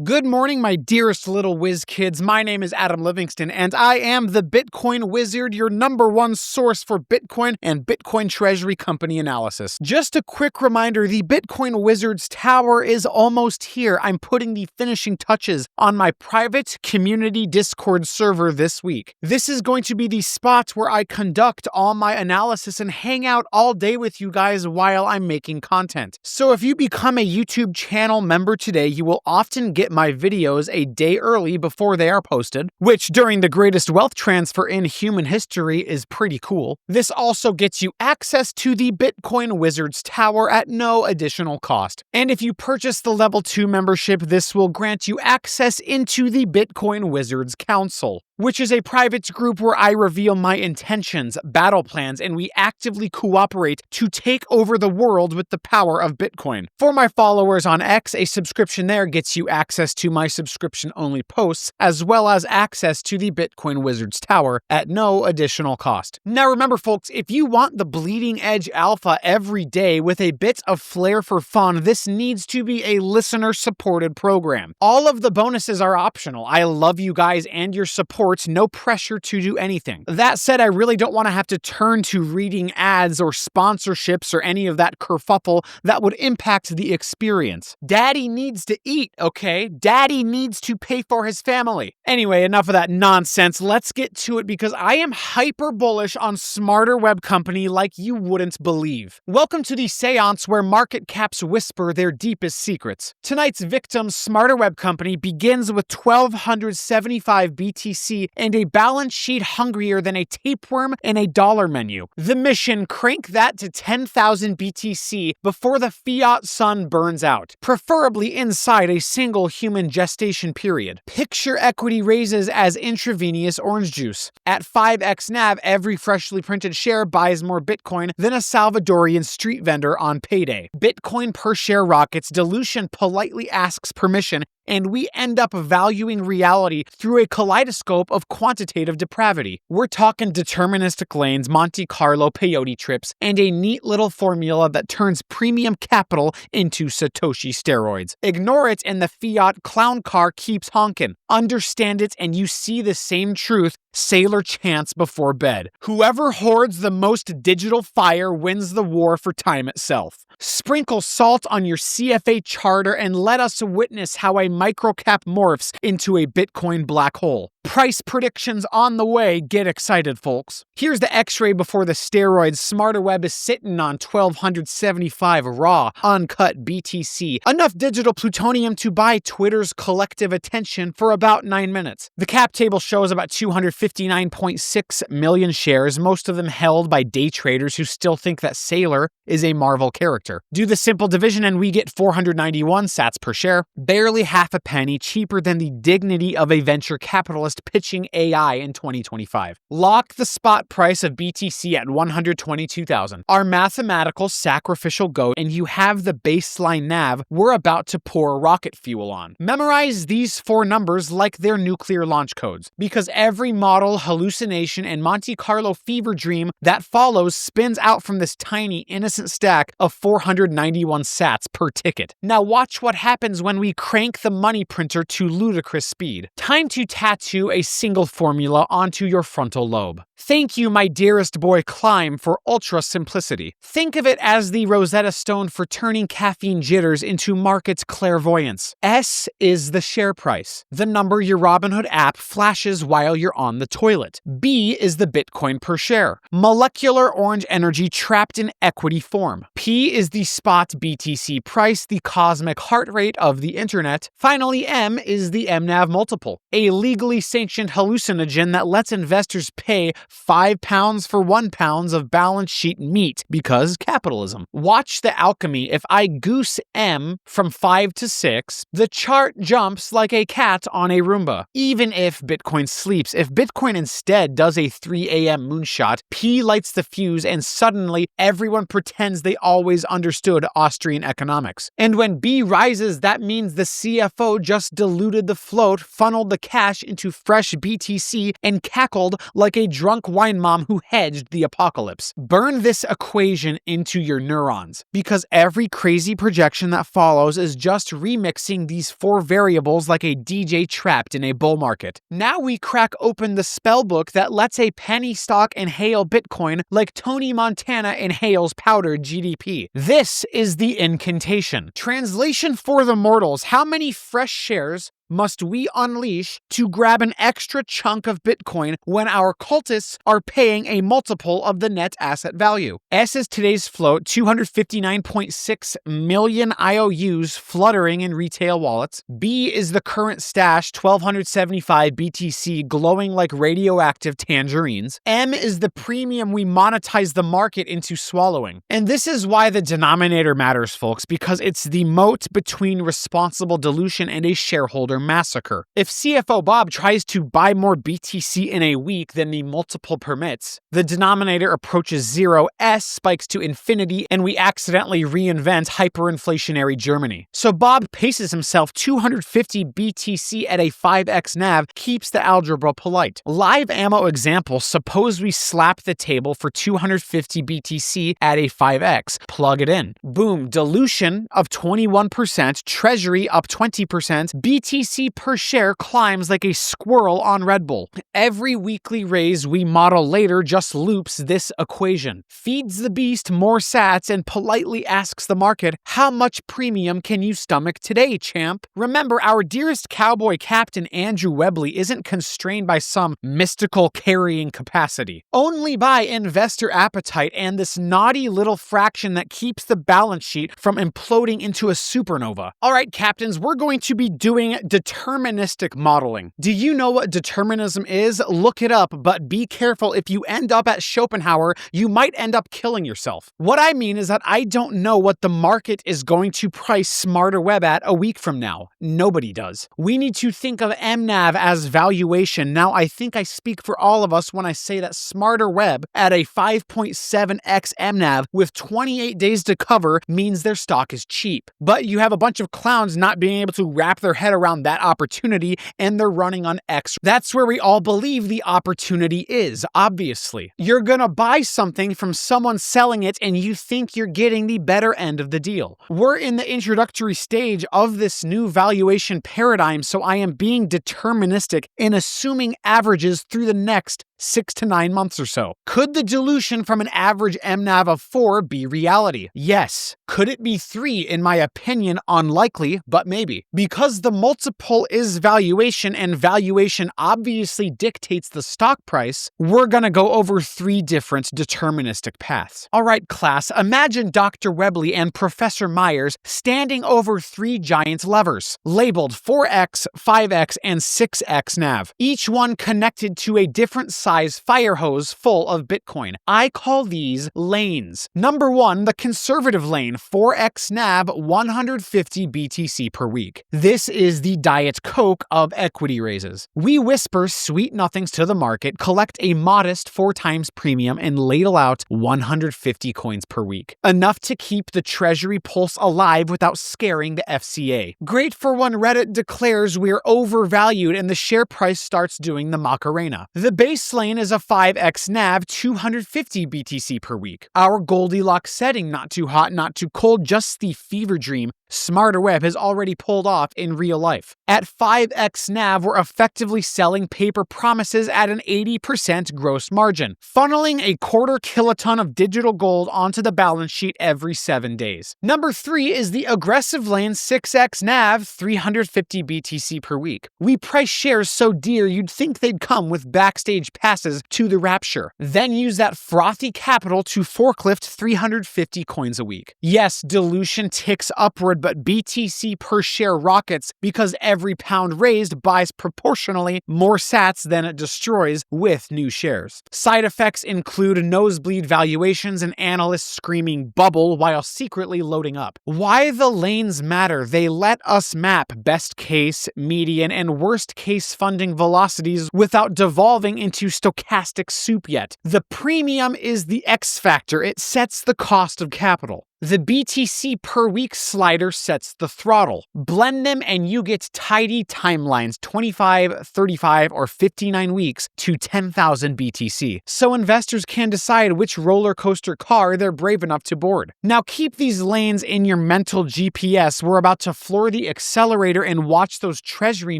Good morning, my dearest little whiz kids. My name is Adam Livingston, and I am the Bitcoin Wizard, your number one source for Bitcoin and Bitcoin Treasury Company analysis. Just a quick reminder, the Bitcoin Wizard's Tower is almost here. I'm putting the finishing touches on my private community Discord server this week. This is going to be the spot where I conduct all my analysis and hang out all day with you guys while I'm making content. So if you become a YouTube channel member today, you will often get my videos a day early before they are posted, which during the greatest wealth transfer in human history is pretty cool. This also gets you access to the Bitcoin Wizard's Tower at no additional cost. And if you purchase the level 2 membership, this will grant you access into the Bitcoin Wizards Council, which is a private group where I reveal my intentions, battle plans, and we actively cooperate to take over the world with the power of Bitcoin. For my followers on X, a subscription there gets you access to my subscription-only posts, as well as access to the Bitcoin Wizard's Tower at no additional cost. Now remember, folks, if you want the bleeding edge alpha every day with a bit of flair for fun, this needs to be a listener-supported program. All of the bonuses are optional. I love you guys and your support. No pressure to do anything. That said, I really don't want to have to turn to reading ads or sponsorships or any of that kerfuffle that would impact the experience. Daddy needs to eat, okay? Daddy needs to pay for his family. Anyway, enough of that nonsense. Let's get to it because I am hyper bullish on Smarter Web Company like you wouldn't believe. Welcome to the seance where market caps whisper their deepest secrets. Tonight's victim, Smarter Web Company, begins with 1,275 BTC and a balance sheet hungrier than a tapeworm in a dollar menu. The mission: crank that to 10,000 BTC before the fiat sun burns out, preferably inside a single human gestation period. Picture equity raises as intravenous orange juice. At 5x NAV, every freshly printed share buys more Bitcoin than a Salvadorian street vendor on payday. Bitcoin per share rockets, dilution politely asks permission, and we end up valuing reality through a kaleidoscope of quantitative depravity. We're talking deterministic lanes, Monte Carlo peyote trips, and a neat little formula that turns premium capital into Satoshi steroids. Ignore it and the fiat clown car keeps honking. Understand it and you see the same truth Sailor chants before bed. Whoever hoards the most digital fire wins the war for time itself. Sprinkle salt on your CFA charter and let us witness how a microcap morphs into a Bitcoin black hole. Price predictions on the way. Get excited, folks. Here's the X-ray before the steroids. Smarter Web is sitting on 1,275 raw, uncut BTC. Enough digital plutonium to buy Twitter's collective attention for about 9 minutes. The cap table shows about 259.6 million shares, most of them held by day traders who still think that Sailor is a Marvel character. Do the simple division and we get 491 sats per share, barely half a penny cheaper than the dignity of a venture capitalist pitching AI in 2025. Lock the spot price of BTC at 122,000. Our mathematical sacrificial goat, and you have the baseline NAV we're about to pour rocket fuel on. Memorize these 4 numbers like they're nuclear launch codes, because every model, hallucination, and Monte Carlo fever dream that follows spins out from this tiny, innocent stack of 491 sats per ticket. Now watch what happens when we crank the money printer to ludicrous speed. Time to tattoo a single formula onto your frontal lobe. Thank you, my dearest boy Climb, for ultra simplicity. Think of it as the Rosetta Stone for turning caffeine jitters into market clairvoyance. S is the share price, the number your Robinhood app flashes while you're on the toilet. B is the Bitcoin per share, molecular orange energy trapped in equity form. P is the spot BTC price, the cosmic heart rate of the internet. Finally, M is the MNAV multiple, a legally sanctioned hallucinogen that lets investors pay £5 for £1 of balance sheet meat because capitalism. Watch the alchemy. If I goose M from 5 to 6, the chart jumps like a cat on a Roomba. Even if Bitcoin sleeps, if Bitcoin instead does a 3 a.m. moonshot, P lights the fuse and suddenly everyone pretends they always understood Austrian economics. And when B rises, that means the CFO just diluted the float, funneled the cash into fresh BTC, and cackled like a drunk drunk wine mom who hedged the apocalypse. Burn this equation into your neurons, because every crazy projection that follows is just remixing these four variables like a DJ trapped in a bull market. Now we crack open the spell book that lets a penny stock inhale Bitcoin like Tony Montana inhales powdered GDP. This is the incantation. Translation for the mortals: how many fresh shares must we unleash to grab an extra chunk of Bitcoin when our cultists are paying a multiple of the net asset value? S is today's float, 259.6 million IOUs fluttering in retail wallets. B is the current stash, 1,275 BTC glowing like radioactive tangerines. M is the premium we monetize the market into swallowing. And this is why the denominator matters, folks, because it's the moat between responsible dilution and a shareholder massacre. If CFO Bob tries to buy more BTC in a week than the multiple permits, the denominator approaches zero, S spikes to infinity, and we accidentally reinvent hyperinflationary Germany. So Bob paces himself 250 BTC at a 5x NAV, keeps the algebra polite. Live ammo example: suppose we slap the table for 250 BTC at a 5x. Plug it in. Boom, dilution of 21%, treasury up 20%, BTC per share climbs like a squirrel on Red Bull. Every weekly raise we model later just loops this equation, feeds the beast more sats, and politely asks the market, how much premium can you stomach today, champ? Remember, our dearest cowboy captain Andrew Webley isn't constrained by some mystical carrying capacity, only by investor appetite and this naughty little fraction that keeps the balance sheet from imploding into a supernova. All right, captains, we're going to be doing deterministic modeling. Do you know what determinism is? Look it up, but be careful. If you end up at Schopenhauer, you might end up killing yourself. What I mean is that I don't know what the market is going to price Smarter Web at a week from now. Nobody does. We need to think of MNAV as valuation. Now, I think I speak for all of us when I say that Smarter Web at a 5.7x MNAV with 28 days to cover means their stock is cheap. But you have a bunch of clowns not being able to wrap their head around that opportunity, and they're running on X. That's where we all believe the opportunity is, obviously. You're gonna buy something from someone selling it, and you think you're getting the better end of the deal. We're in the introductory stage of this new valuation paradigm, so I am being deterministic in assuming averages through the next 6 to 9 months or so. Could the dilution from an average MNAV of 4 be reality? Yes. Could it be 3? In my opinion, unlikely, but maybe. Because the multiple is valuation, and valuation obviously dictates the stock price, we're gonna go over 3 different deterministic paths. All right, class, imagine Dr. Webley and Professor Myers standing over 3 giant levers, labeled 4x, 5x, and 6x NAV, each one connected to a different size fire hose full of Bitcoin. I call these lanes. Number 1, the conservative lane, 4x NAV, 150 BTC per week. This is the Diet Coke of equity raises. We whisper sweet nothings to the market, collect a modest 4 times premium, and ladle out 150 coins per week. Enough to keep the treasury pulse alive without scaring the FCA. Great for when Reddit declares we're overvalued and the share price starts doing the Macarena. The base lane is a 5x NAV, 250 BTC per week. Our Goldilocks setting, not too hot, not too cold, just the fever dream Smarter Web has already pulled off in real life. At 5x NAV, we're effectively selling paper promises at an 80% gross margin, funneling a 1/4 kiloton of digital gold onto the balance sheet every 7 days. Number 3 is the aggressive lane, 6x NAV, 350 BTC per week. We price shares so dear you'd think they'd come with backstage passes to the rapture, then use that frothy capital to forklift 350 coins a week. Yes, dilution ticks upward, but BTC per share rockets because every pound raised buys proportionally more sats than it destroys with new shares. Side effects include nosebleed valuations and analysts screaming bubble while secretly loading up. Why the lanes matter? They let us map best case, median, and worst case funding velocities without devolving into stochastic soup yet. The premium is the X factor. It sets the cost of capital. The BTC per week slider sets the throttle. Blend them and you get tidy timelines, 25, 35, or 59 weeks to 10,000 BTC. So investors can decide which roller coaster car they're brave enough to board. Now keep these lanes in your mental GPS. We're about to floor the accelerator and watch those treasury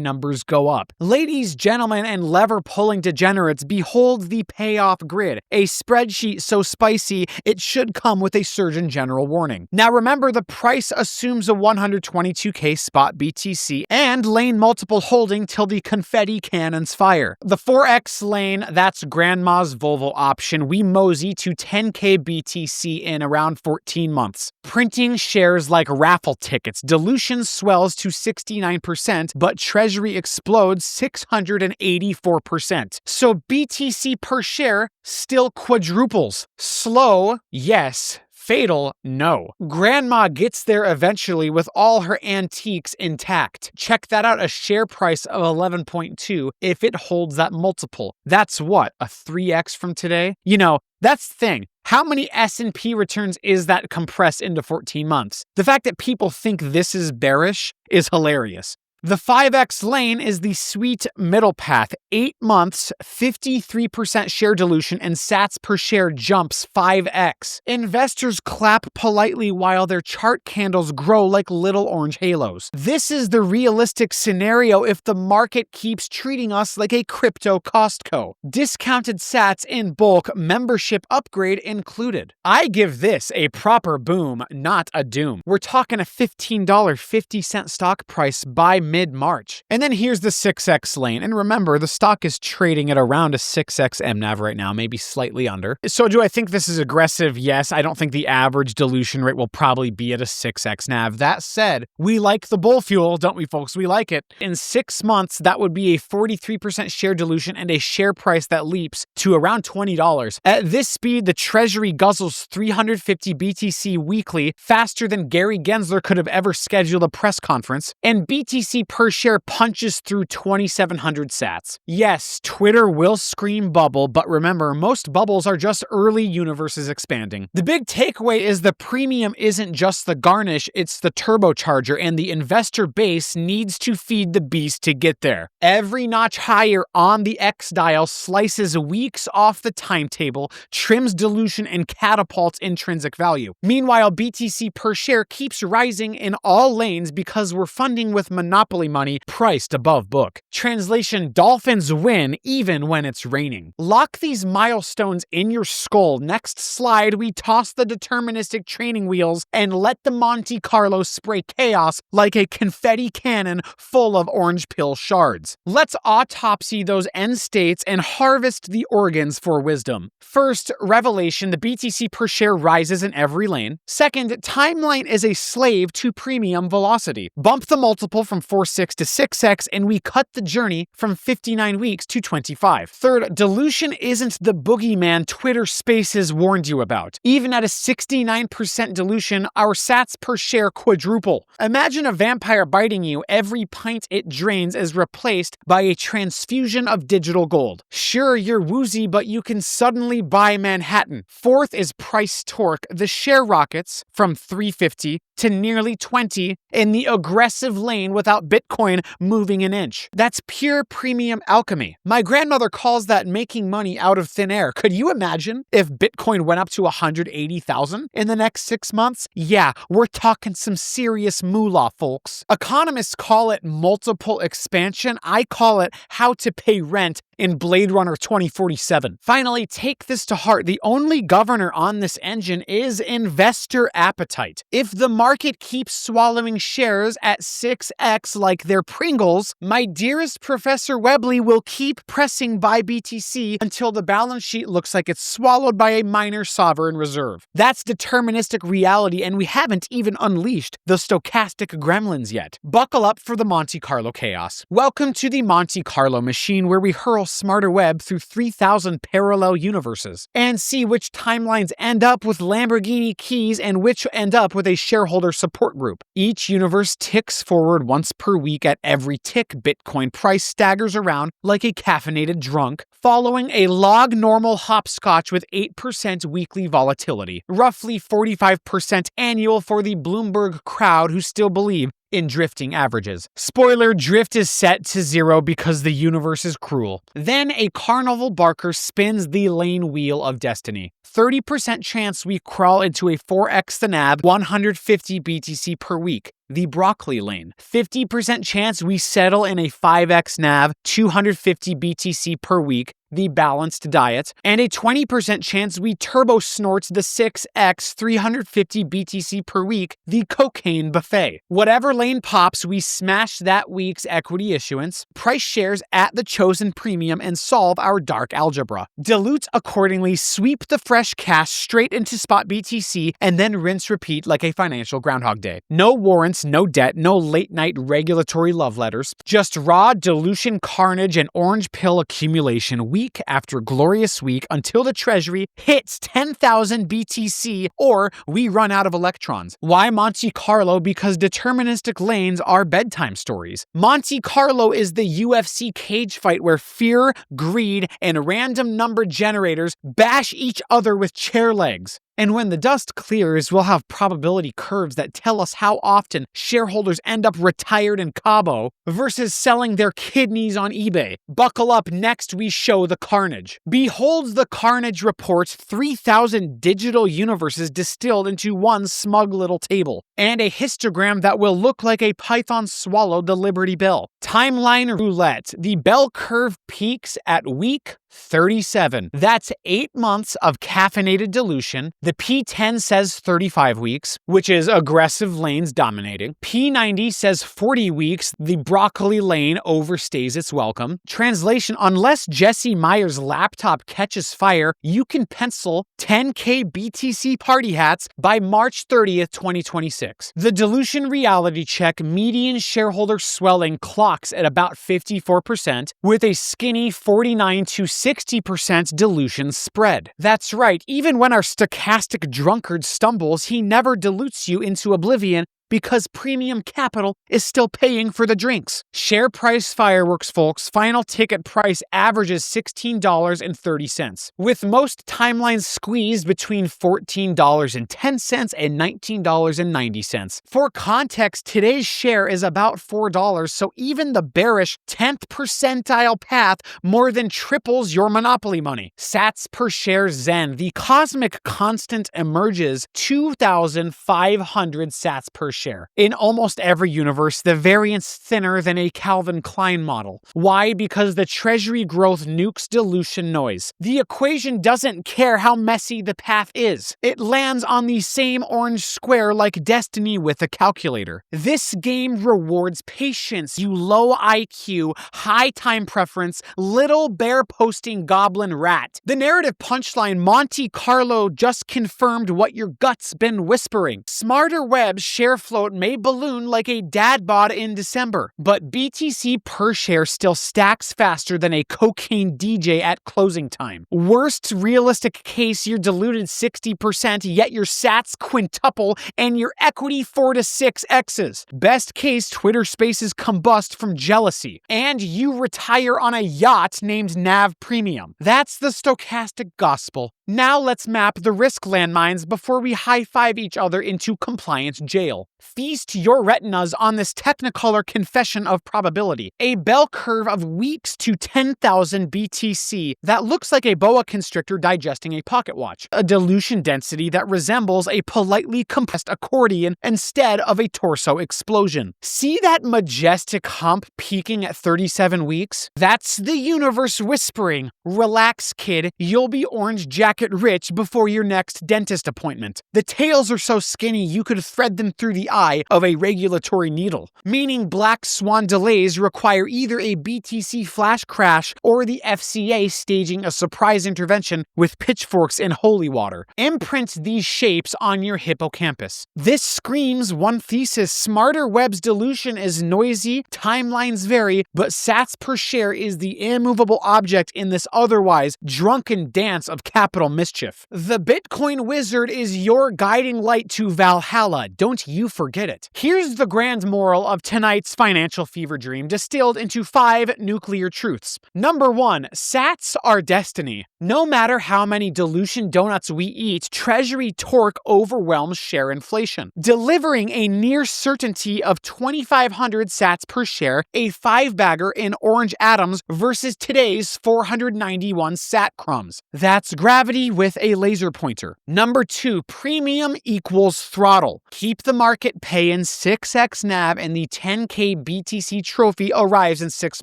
numbers go up. Ladies, gentlemen, and lever-pulling degenerates, behold the payoff grid. A spreadsheet so spicy, it should come with a Surgeon General warning. Now remember, the price assumes a 122k spot BTC and lane multiple holding till the confetti cannons fire. The 4X lane, that's grandma's Volvo option. We mosey to 10k BTC in around 14 months. Printing shares like raffle tickets. Dilution swells to 69%, but treasury explodes 684%. So BTC per share still quadruples. Slow, yes. Fatal, no. Grandma gets there eventually with all her antiques intact. Check that out, a share price of 11.2 if it holds that multiple. That's what, a 3x from today? You know, that's the thing. How many S&P returns is that compressed into 14 months? The fact that people think this is bearish is hilarious. The 5X lane is the sweet middle path. 8 months, 53% share dilution, and sats per share jumps 5X. Investors clap politely while their chart candles grow like little orange halos. This is the realistic scenario if the market keeps treating us like a crypto Costco. Discounted sats in bulk, membership upgrade included. I give this a proper boom, not a doom. We're talking a $15.50 stock price by mid-March. And then here's the 6X lane. And remember, the stock is trading at around a 6X MNAV right now, maybe slightly under. So do I think this is aggressive? Yes. I don't think the average dilution rate will probably be at a 6X NAV. That said, we like the bull fuel, don't we, folks? We like it. In 6 months, that would be a 43% share dilution and a share price that leaps to around $20. At this speed, the treasury guzzles 350 BTC weekly, faster than Gary Gensler could have ever scheduled a press conference. And BTC per share punches through 2,700 sats. Yes, Twitter will scream bubble, but remember, most bubbles are just early universes expanding. The big takeaway is the premium isn't just the garnish, it's the turbocharger, and the investor base needs to feed the beast to get there. Every notch higher on the X dial slices weeks off the timetable, trims dilution, and catapults intrinsic value. Meanwhile, BTC per share keeps rising in all lanes because we're funding with monopoly money priced above book. Translation, dolphins win even when it's raining. Lock these milestones in your skull. Next slide, we toss the deterministic training wheels and let the Monte Carlo spray chaos like a confetti cannon full of orange pill shards. Let's autopsy those end states and harvest the organs for wisdom. First, revelation, the BTC per share rises in every lane. Second, timeline is a slave to premium velocity. Bump the multiple from 4.6 to 6x, and we cut the journey from 59 weeks to 25. Third, dilution isn't the boogeyman Twitter Spaces warned you about. Even at a 69% dilution, our sats per share quadruple. Imagine a vampire biting you. Every pint it drains is replaced by a transfusion of digital gold. Sure, you're woozy, but you can suddenly buy Manhattan. Fourth is price torque. The share rockets from 350 to nearly 20 in the aggressive lane without Bitcoin moving an inch. That's pure premium alchemy. My grandmother calls that making money out of thin air. Could you imagine if Bitcoin went up to 180,000 in the next 6 months? Yeah, we're talking some serious moolah, folks. Economists call it multiple expansion. I call it how to pay rent in Blade Runner 2047. Finally, take this to heart. The only governor on this engine is investor appetite. If the market keeps swallowing shares at 6x like they're Pringles, my dearest Professor Webley will keep pressing buy BTC until the balance sheet looks like it's swallowed by a minor sovereign reserve. That's deterministic reality, and we haven't even unleashed the stochastic gremlins yet. Buckle up for the Monte Carlo chaos. Welcome to the Monte Carlo machine, where we hurl smarter web through 3,000 parallel universes and see which timelines end up with Lamborghini keys and which end up with a shareholder support group. Each universe ticks forward once per week. At every tick, Bitcoin price staggers around like a caffeinated drunk, following a log normal hopscotch with 8% weekly volatility, roughly 45% annual for the Bloomberg crowd who still believe in drifting averages. Spoiler, drift is set to 0 because the universe is cruel. Then a carnival barker spins the lane wheel of destiny. 30% chance we crawl into a 4x the NAV, 150 BTC per week, the broccoli lane. 50% chance we settle in a 5x NAV, 250 BTC per week, the balanced diet, and a 20% chance we turbo snort the 6x 350 BTC per week, the cocaine buffet. Whatever lane pops, we smash that week's equity issuance, price shares at the chosen premium, and solve our dark algebra. Dilute accordingly, sweep the fresh cash straight into spot BTC, and then rinse repeat like a financial Groundhog Day. No warrants, no debt, no late night regulatory love letters, just raw dilution, carnage, and orange pill accumulation week after glorious week until the treasury hits 10,000 BTC or we run out of electrons. Why Monte Carlo? Because deterministic lanes are bedtime stories. Monte Carlo is the UFC cage fight where fear, greed, and random number generators bash each other with chair legs. And when the dust clears, we'll have probability curves that tell us how often shareholders end up retired in Cabo versus selling their kidneys on eBay. Buckle up, next we show the carnage. Behold the carnage reports, 3,000 digital universes distilled into one smug little table, and a histogram that will look like a python swallowed the Liberty Bell. Timeline roulette. The bell curve peaks at week 37. That's 8 months of caffeinated dilution. The P10 says 35 weeks, which is aggressive lanes dominating. P90 says 40 weeks. The broccoli lane overstays its welcome. Translation: unless Jesse Meyer's laptop catches fire, you can pencil 10K BTC party hats by March 30th, 2026. The dilution reality check: median shareholder swelling clocks at about 54%, with a skinny 49 to 60% dilution spread. That's right, even when our stochastic drunkard stumbles, he never dilutes you into oblivion because premium capital is still paying for the drinks. Share price fireworks, folks. Final ticket price averages $16.30, with most timelines squeezed between $14.10 and $19.90. For context, today's share is about $4, so even the bearish 10th percentile path more than triples your monopoly money. Sats per share Zen. The cosmic constant emerges 2,500 sats per share. In almost every universe, the variance thinner than a Calvin Klein model. Why? Because the treasury growth nukes dilution noise. The equation doesn't care how messy the path is. It lands on the same orange square like destiny with a calculator. This game rewards patience, you low IQ, high time preference, little bear posting goblin rat. The narrative punchline: Monte Carlo just confirmed what your gut's been whispering. Smarter web's share float may balloon like a dad bod in December, but BTC per share still stacks faster than a cocaine DJ at closing time. Worst realistic case, you're diluted 60%, yet your sats quintuple and your equity 4 to 6x's. Best case, Twitter Spaces combust from jealousy, and you retire on a yacht named NAV Premium. That's the Stochastic Gospel. Now let's map the risk landmines before we high-five each other into compliance jail. Feast your retinas on this technicolor confession of probability. A bell curve of weeks to 10,000 BTC that looks like a boa constrictor digesting a pocket watch. A dilution density that resembles a politely compressed accordion instead of a torso explosion. See that majestic hump peaking at 37 weeks? That's the universe whispering, relax kid, you'll be orange jacket market rich before your next dentist appointment. The tails are so skinny you could thread them through the eye of a regulatory needle, meaning black swan delays require either a BTC flash crash or the FCA staging a surprise intervention with pitchforks and holy water. Imprint these shapes on your hippocampus. This screams one thesis: smarter web's dilution is noisy, timelines vary, but sats per share is the immovable object in this otherwise drunken dance of capital mischief. The Bitcoin Wizard is your guiding light to Valhalla. Don't you forget it. Here's the grand moral of tonight's financial fever dream, distilled into 5 nuclear truths. Number 1, sats are destiny. No matter how many dilution donuts we eat, treasury torque overwhelms share inflation, delivering a near certainty of 2,500 sats per share, a 5-bagger in orange atoms versus today's 491 sat crumbs. That's gravity with a laser pointer. Number 2, premium equals throttle. Keep the market paying 6x NAV and the 10k BTC trophy arrives in 6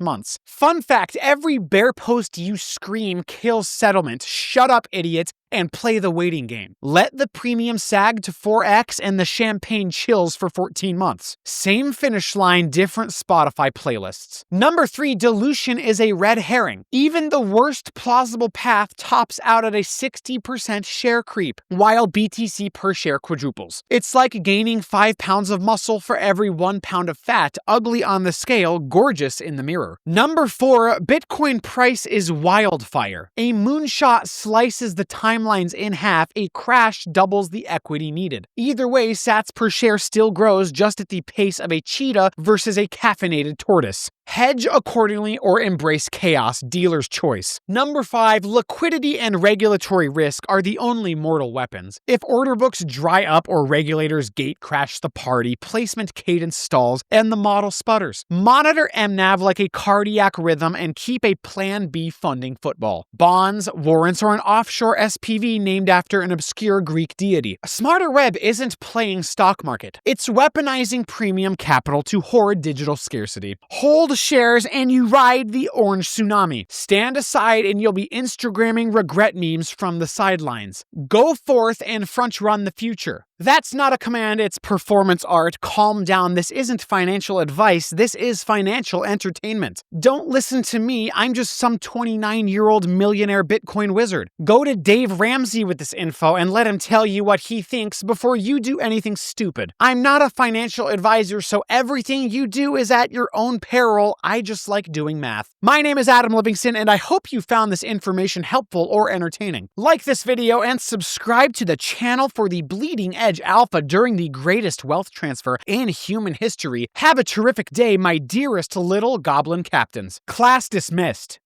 months. Fun fact, every bear post you scream kills settlement. Shut up, idiot, and play the waiting game. Let the premium sag to 4x and the champagne chills for 14 months. Same finish line, different Spotify playlists. Number 3, dilution is a red herring. Even the worst plausible path tops out at a 60% share creep, while BTC per share quadruples. It's like gaining 5 pounds of muscle for every 1 pound of fat, ugly on the scale, gorgeous in the mirror. Number 4, Bitcoin price is wildfire. A moonshot slices the timelines in half, a crash doubles the equity needed. Either way, sats per share still grows, just at the pace of a cheetah versus a caffeinated tortoise. Hedge accordingly or embrace chaos, dealer's choice. Number 5, liquidity and regulatory risk are the only mortal weapons. If order books dry up or regulators gate crash the party, placement cadence stalls, and the model sputters. Monitor MNAV like a cardiac rhythm and keep a plan B funding football. Bonds, warrants, or an offshore SPV named after an obscure Greek deity. A smarter web isn't playing stock market. It's weaponizing premium capital to hoard digital scarcity. Hold shares and you ride the orange tsunami. Stand aside and you'll be Instagramming regret memes from the sidelines. Go forth and front run the future. That's not a command, it's performance art. Calm down, this isn't financial advice, this is financial entertainment. Don't listen to me, I'm just some 29-year-old millionaire Bitcoin wizard. Go to Dave Ramsey with this info and let him tell you what he thinks before you do anything stupid. I'm not a financial advisor, so everything you do is at your own peril. I just like doing math. My name is Adam Livingston, and I hope you found this information helpful or entertaining. Like this video and subscribe to the channel for the bleeding edge alpha during the greatest wealth transfer in human history. Have a terrific day, my dearest little goblin captains. Class dismissed.